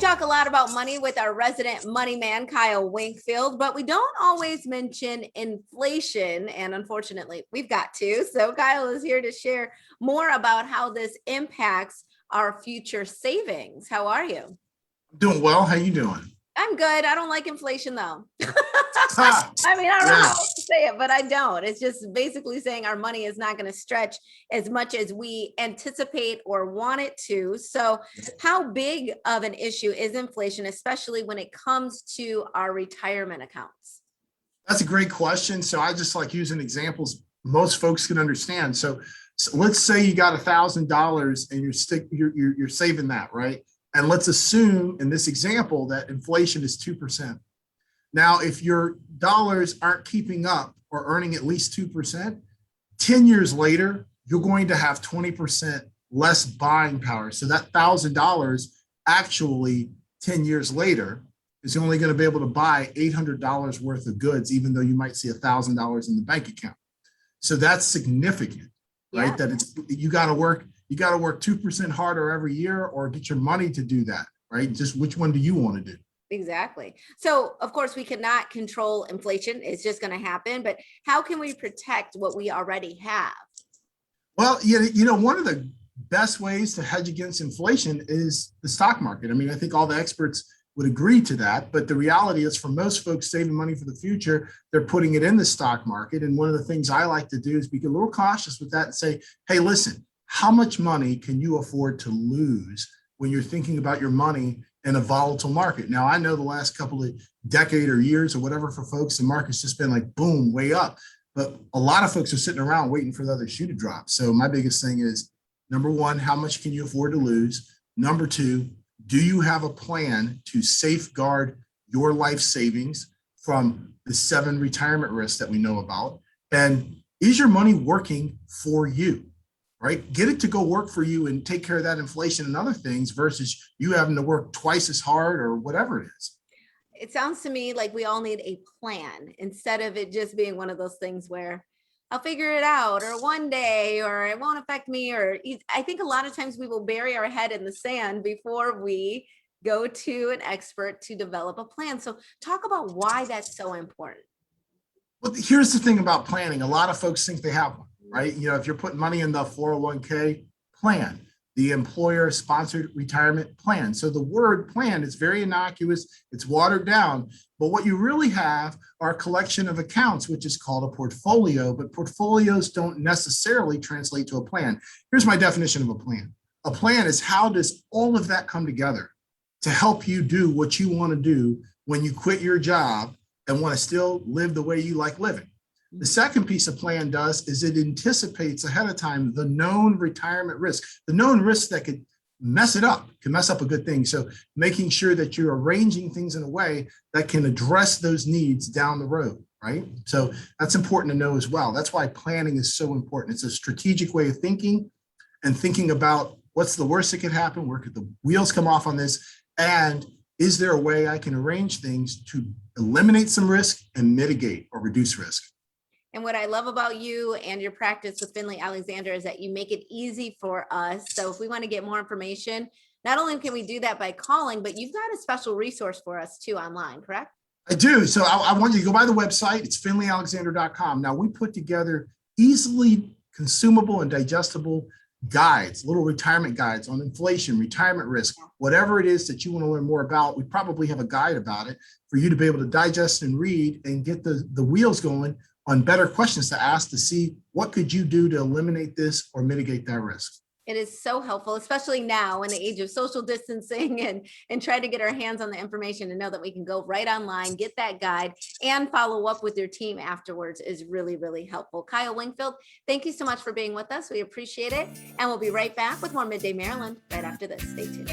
talk a lot about money with our resident money man, Kyle Winfield, but we don't always mention inflation. And unfortunately, we've got to. So Kyle is here to share more about how this impacts our future savings. How are you? Doing well. How you doing? I'm good. I don't like inflation though. Ah, I mean, I don't know yeah. how else to say it, but I don't. It's just basically saying our money is not going to stretch as much as we anticipate or want it to. So how big of an issue is inflation, especially when it comes to our retirement accounts? That's a great question. So I just like using examples most folks can understand. So let's say you got $1,000 and you're saving that, right? And let's assume in this example that inflation is 2%. Now, if your dollars aren't keeping up or earning at least 2%, 10 years later, you're going to have 20% less buying power. So that $1,000 actually 10 years later is only going to be able to buy $800 worth of goods, even though you might see $1,000 in the bank account. So that's significant, right? Yeah. That it's you got to work 2% harder every year or get your money to do that, right? Just which one do you want to do? Exactly. So, of course, we cannot control inflation. It's just going to happen. But how can we protect what we already have? Well, one of the best ways to hedge against inflation is the stock market. I mean, I think all the experts would agree to that. But the reality is for most folks saving money for the future, they're putting it in the stock market. And one of the things I like to do is be a little cautious with that and say, hey, listen, how much money can you afford to lose when you're thinking about your money in a volatile market? Now, I know the last couple of decade or years or whatever for folks, the market's just been like, boom, way up. But a lot of folks are sitting around waiting for the other shoe to drop. So my biggest thing is, number one, how much can you afford to lose? Number two, do you have a plan to safeguard your life savings from the 7 retirement risks that we know about? And is your money working for you? Right? Get it to go work for you and take care of that inflation and other things versus you having to work twice as hard or whatever it is. It sounds to me like we all need a plan instead of it just being one of those things where I'll figure it out or one day or it won't affect me. I think a lot of times we will bury our head in the sand before we go to an expert to develop a plan. So talk about why that's so important. Well, here's the thing about planning. A lot of folks think they have one, right? If you're putting money in the 401k plan, the employer sponsored retirement plan. So the word plan is very innocuous, it's watered down, but what you really have are a collection of accounts, which is called a portfolio, but portfolios don't necessarily translate to a plan. Here's my definition of a plan. A plan is how does all of that come together to help you do what you want to do when you quit your job and want to still live the way you like living. The second piece of plan does is it anticipates ahead of time the known retirement risk, the known risks that could mess it up, can mess up a good thing. So making sure that you're arranging things in a way that can address those needs down the road, right? So that's important to know as well. That's why planning is so important. It's a strategic way of thinking and thinking about what's the worst that could happen, where could the wheels come off on this, and is there a way I can arrange things to eliminate some risk and mitigate or reduce risk? And what I love about you and your practice with Finley Alexander is that you make it easy for us. So if we want to get more information, not only can we do that by calling, but you've got a special resource for us too online, correct? I do. So I want you to go by the website. It's finleyalexander.com. Now we put together easily consumable and digestible guides, little retirement guides on inflation, retirement risk, whatever it is that you want to learn more about. We probably have a guide about it for you to be able to digest and read and get the wheels going on better questions to ask to see what could you do to eliminate this or mitigate that risk. It is so helpful, especially now in the age of social distancing and try to get our hands on the information and know that we can go right online, get that guide and follow up with your team afterwards is really, really helpful. Kyle Wingfield, thank you so much for being with us. We appreciate it. And we'll be right back with more Midday Maryland right after this. Stay tuned.